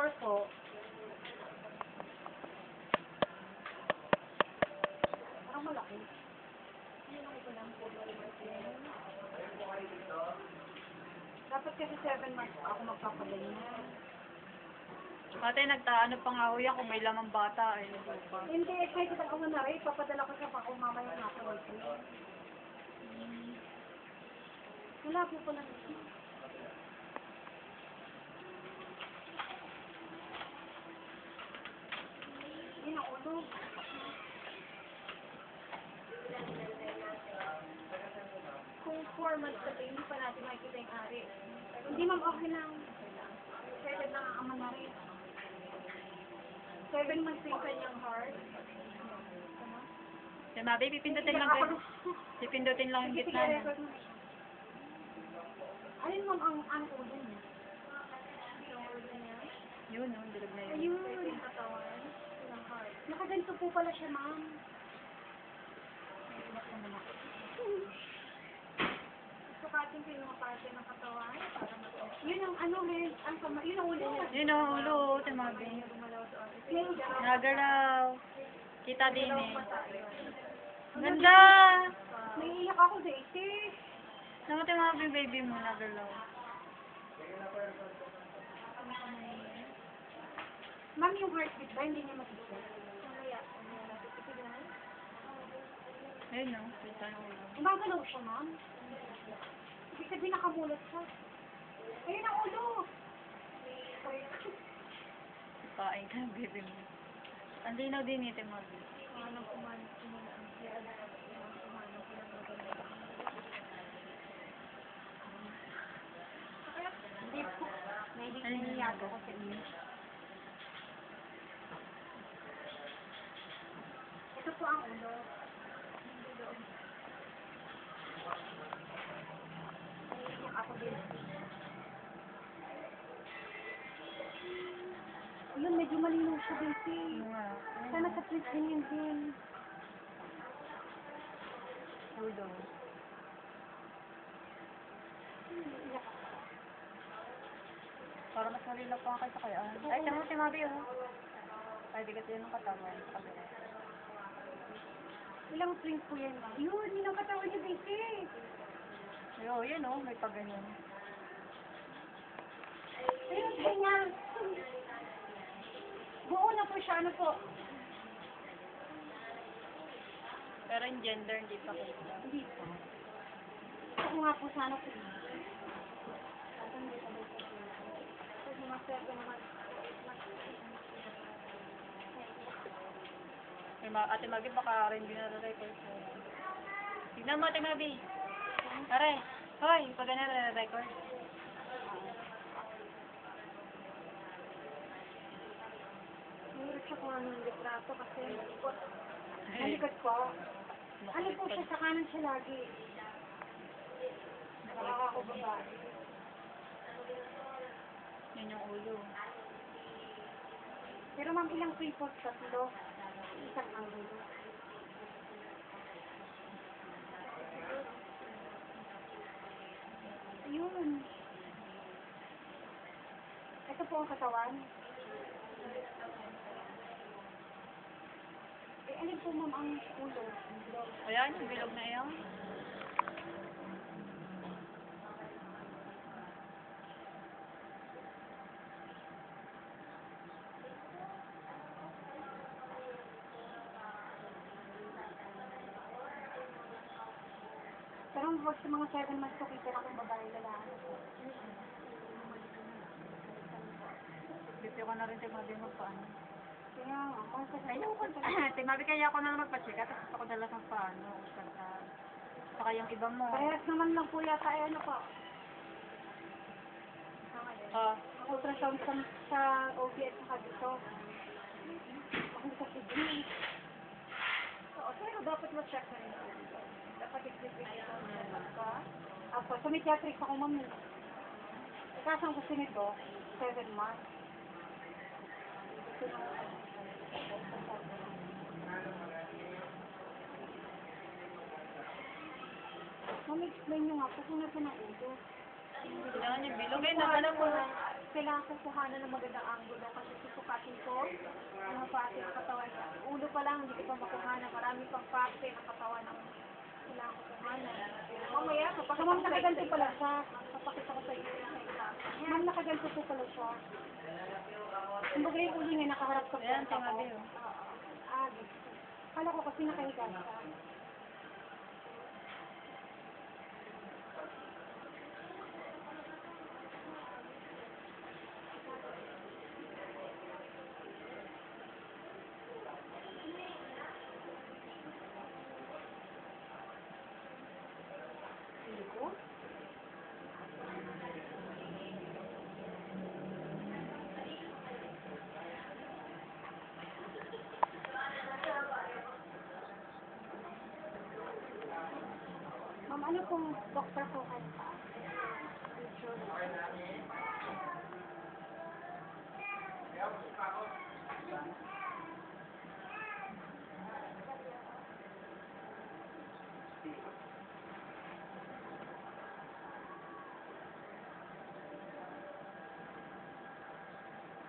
4 po. Parang malaki. Ito lang po. Dapat kasi 7 months pa ako magpapaganyan. Ate, nagtaano pa nga ho yan kung may lamang bata eh. Hindi, kahit ako na rin, papadala ko sa pako mamaya nasa boyfriend. Wala po pala dito. Yun ang ulo. Kung 4 months pa hindi pa natin makikita yung ari. Hindi ma'am, okay lang. Pwede lang ang ama na rin. 7 months yung kanyang heart. Si Mabi, pipindutin lang kayo. Pipindutin lang yung Sige, gitna. record mo. Ayun ma'am, ang ulo niya. Ang ulo niya. Yun, no, dilag na yun. Ayun. Yung katawan. Yung heart. Nakaganto po pala siya ma'am. Sukatin ko yung mga parte ng katawan. Yun ang ano rin. Yun ang ulo niya. Yun, no, ulo, si Mabi. Gumalaw doon. Nagalaw. Kita din eh. Ganda! Naiiyak ako, Daisy. Namatay mga baby mo, nagalaw. Ma'am, yung heartbeat ba? Hindi niya matitigil. Mamaya. Titigilan. Ayun, no, kita yung ulo. Gumagalaw siya, ma'am. Ibig sabihin nakamulat siya. Ayun ang ulo. Paing ka ng baby mo. Ang linaw din ito, Mabi. Anong kumanas ko muna ang siya. Kumanas ko lang maganda. Hindi po. Nahihiyak ako sa inyo. Ito po ang ulo. Nahihiyak ako din. Ayun, medyo malinaw siya din siya. Nga. Sana sa please ganyan din. Ulo. Iyak ako. Para mas malinaw pa kayo sa kaya. Ay, tama si Mabi, oh. Ay, di kasi yun ang katawan. Sa kabila. Ilang print po yan? Yun, yun ang katawan niya, Daisy. Yo, yun, oh. May pag-ganyan. Ayun, ganyan. Buo na po siya, ano po? Pero yung gender, hindi pa kita. Hindi po. Ako nga po sana po. Pag mga 7 months. Ate Mabi, baka rin binara-record ko. Tignan mo, Ate Mabi. Pare, hoy, pag ganyan na-record. Nahirap siya kung anong litrato kasi malikot po. Ano po siya, sa kanan siya lagi. Nakaka ako babae. Yan yung ulo. Pero ma'am, ilang pre-post? 3. Isang angulo. Ayun. Ito po ang katawan. Eh, alin po ma'am ang ulo? Ayan, yung bilog na yan. Pero wag sa mga 7 months ko kita na kung babae lalaki. Bitiw ko na rin, Ate Mabi, magpaano. Kaya nga, kasi Ayoko. Ate Mabi, kaya ako na magpa-check. Tapos ako dala ng paano. Saka yung iba mo. parehas naman lang po yata ay ano po. Oh. Ang ultrasound sa OBS sa dito. Ang sakit din. Oo, pero dapat ma-check na rin. Dapat i-click ito. Apo, sa mediatrics ako ma'am. Kaso ang gusto nito, 7 months. Ito na. Ma'am, explain nyo nga po kung nasa ng ulo. Kailangan yung bilog. Eh, alam mo. Kailangan ko kuhanan ng magandang angulo kasi susukatin ko yung parte ng katawan. Ulo pa lang, hindi ko pa makuhanan. Marami pang parte ng katawan ng kailangan ko kuhanan. Mamaya, kapag ma'am, nakaganto pala siya. Papakita ko sa iyo. Ma'am, nakaganto po pala siya. Kumbaga yung ulo niya nakaharap sa Ayan, puwenta ko. tingabi, oh. Gusto. Kala ko kasi nakahiga siya. Ko? Ma'am, ano pong doktor po kayo pa?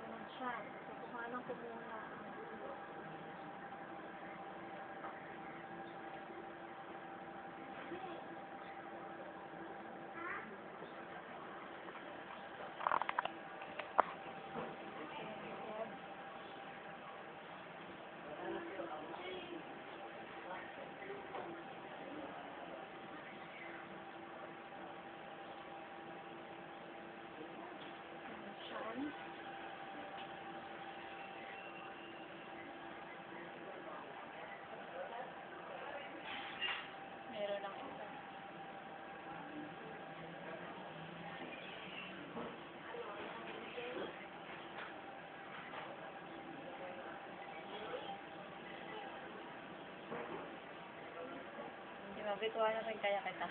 Ayan siya. So, kuhanan ko muna. Meron lang isa. Di ba, bituwa na rin kaya kita.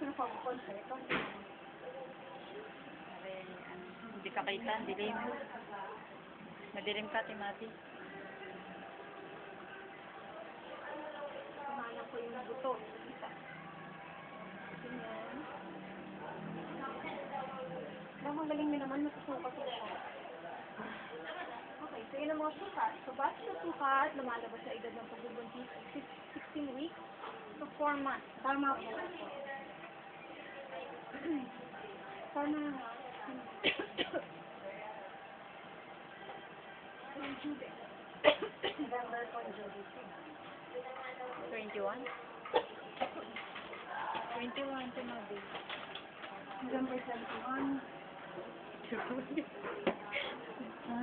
Sino pa po ito? Hindi ka kita, dilim. Madilim ka, Timati. Kuhanan ko yung buto. Ganyan. Alam mo, galing niyo naman, masusukat ko siya. Okay, so yun ang mga sukat. So, base sa sukat, lumalabas sa edad ng pagbubuntis, 16 weeks to 4 months. Tama po. Tama. Conjugate. November conjugate. 21? 21, Timati. November 21. Ha?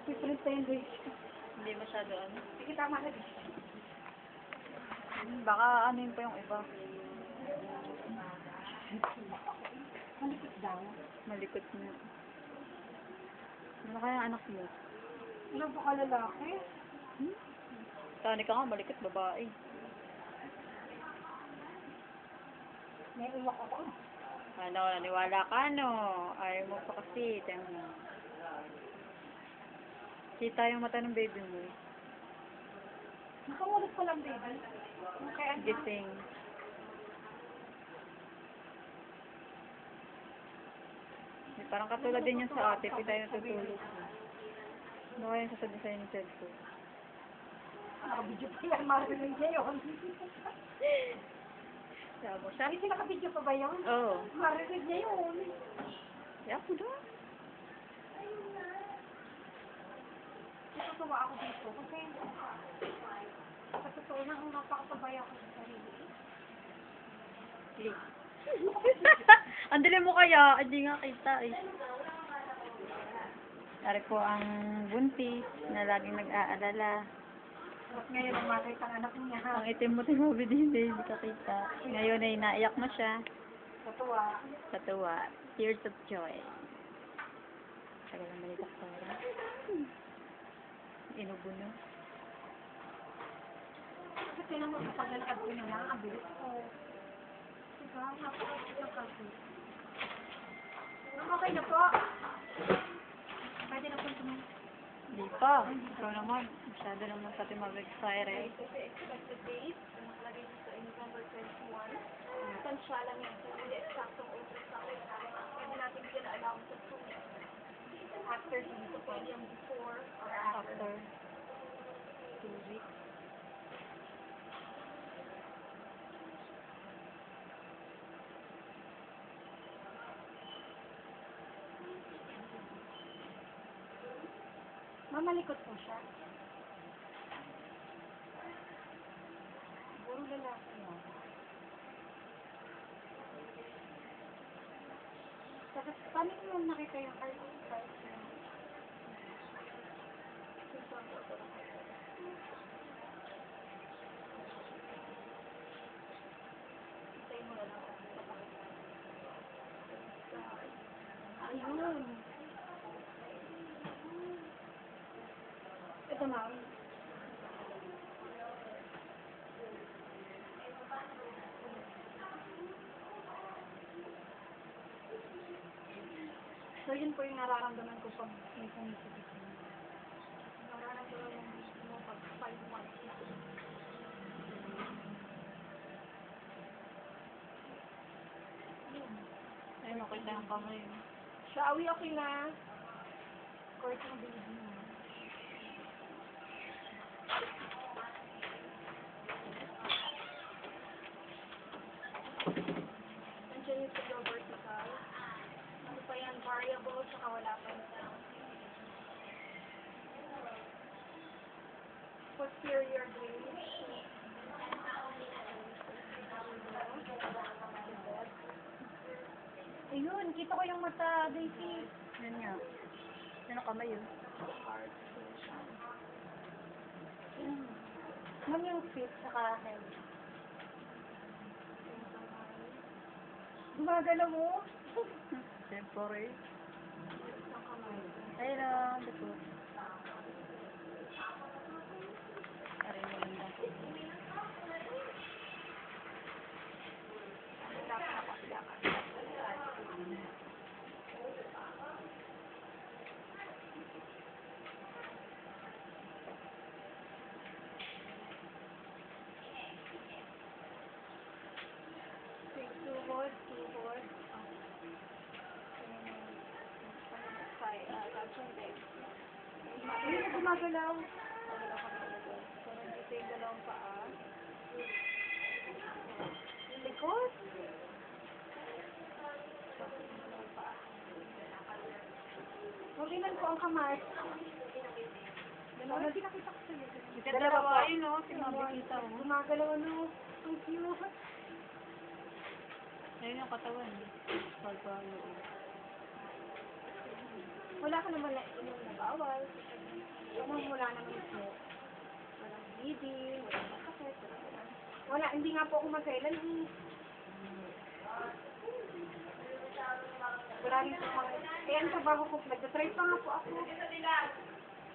Different pa yung days. Hindi masyado ano. Sige, tama na. Baka ano yun pa yung iba. Malikot daw. Malikot na. Ano kaya anak mo? Ano po ka lalaki? Tani ka nga, malikot babae. May uwak ako. Ano, naniwala ka, no? Ayaw mo pa kasi. Tingnan. Kita yung mata ng baby mo. Nakawalot ko lang, baby. Okay, ano? Gising. Parang katulad din yan sa ate. Pita yung tutulog. Ano kaya yung sasabihin sa'yo ng cellphone? Nakabidyo pa yan, marinig niya yun. Sabi mo siya? Ay, nakabidyo pa ba yun? Oo. Marinig niya yun. Kaya ako doon. Natutuwa ako dito kasi sa totoo lang, napakasabay ako sa sarili. Please. Ang dilim mo kaya, hindi nga kita eh. Dari po ang buntis na laging nag-aalala. At ngayon, ang makita ang anak niya. Ang itim mo timabi din eh, hindi ka kita. Ngayon ay naiyak na siya. Natuwa. Sa tuwa. Tears of joy. Tagal naman ni Doktora. Inubo na. Kasi naman, kapag nalakad ko na lang, ang bilis ko. Diba? Napakasip ng kasi. Okay na po. Pwede na po tumayo. Hindi pa. Ikaw naman. Masyado naman pati mag-excited. Kasi expected date, nakalagay dito ay November 21. Tansya lang yan. So, hindi eksaktong ultrasound. Pwede natin bigyan na allowance sa 2 weeks. After dito, pwede yung before or after. After 2 weeks. Mamalikot po siya. Siguro lalaki mo. Tapos, paano mo nakita yung card? Hintayin mo na lang ako. Ayun. Ito, ma'am. So, yun po yung nararamdaman ko pag may sumisipit. Nararamdaman mo gusto mo pag 5 months na. Ay, makita yung kamay. Shawi, okay na. Court ng baby mo. Nandiyan yung pilo vertical. Ano pa yan? Variable, saka wala pa yan. Posterior range. Ayun, kita ko yung mata, Daisy. Yun nga. Yan ang kamay yun. Ma'am yung feet, saka head. Gumagalaw mo? Temporary. Isang kamay. Ayun lang. Dito. Aray mo lang. Dapat nakasilakan. Tuhod. Hindi na gumagalaw. Pero dito yung dalawang paa. Yung likod. Dalawang paa. Mag-ilan po ang kamay. Dalawa. Pinakita ko sa'yo. Dalawa yun, no? Pinabikita mo. Gumagalaw, ano? Ang cute. Ayun yung katawan. Pagpalo. Wala ka naman na inom na bawal. Wala naman po. Walang bleeding, walang masakit, wala. Hindi nga po ako masailan. Wala rin po mga... Eh, ang trabaho ko, nagtatry pa nga po ako.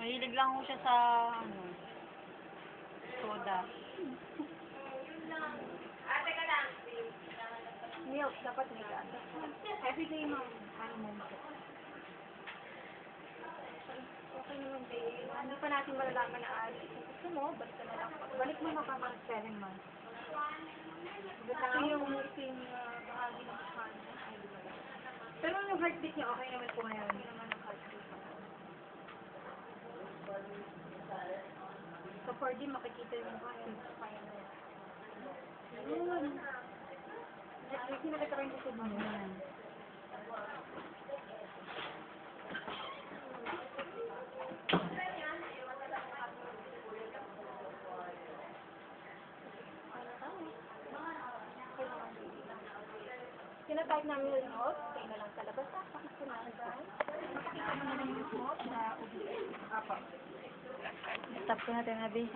Mahilig lang ko siya sa, ano, soda. Milk, dapat may gata. Everyday, ma'am. Ano mo po. Okay naman, babe. Hindi pa natin malalaman na kung gusto mo, balik ka na lang. Balik mo na ka mga 7 months. Ito yung bahagi ng bukan. Pero yung heartbeat niya, okay naman po ngayon. Okay naman ang heartbeat. So, 4D, makikita yung mukha yun. Ayun. Kasi nakita ko yung likod mo. Tinatawag namin yung hot, kayo na lang sa labas. Tapos ko na dyan. Makikita mo na yung hot na ubi. Apa. Stop ko natin, Abi.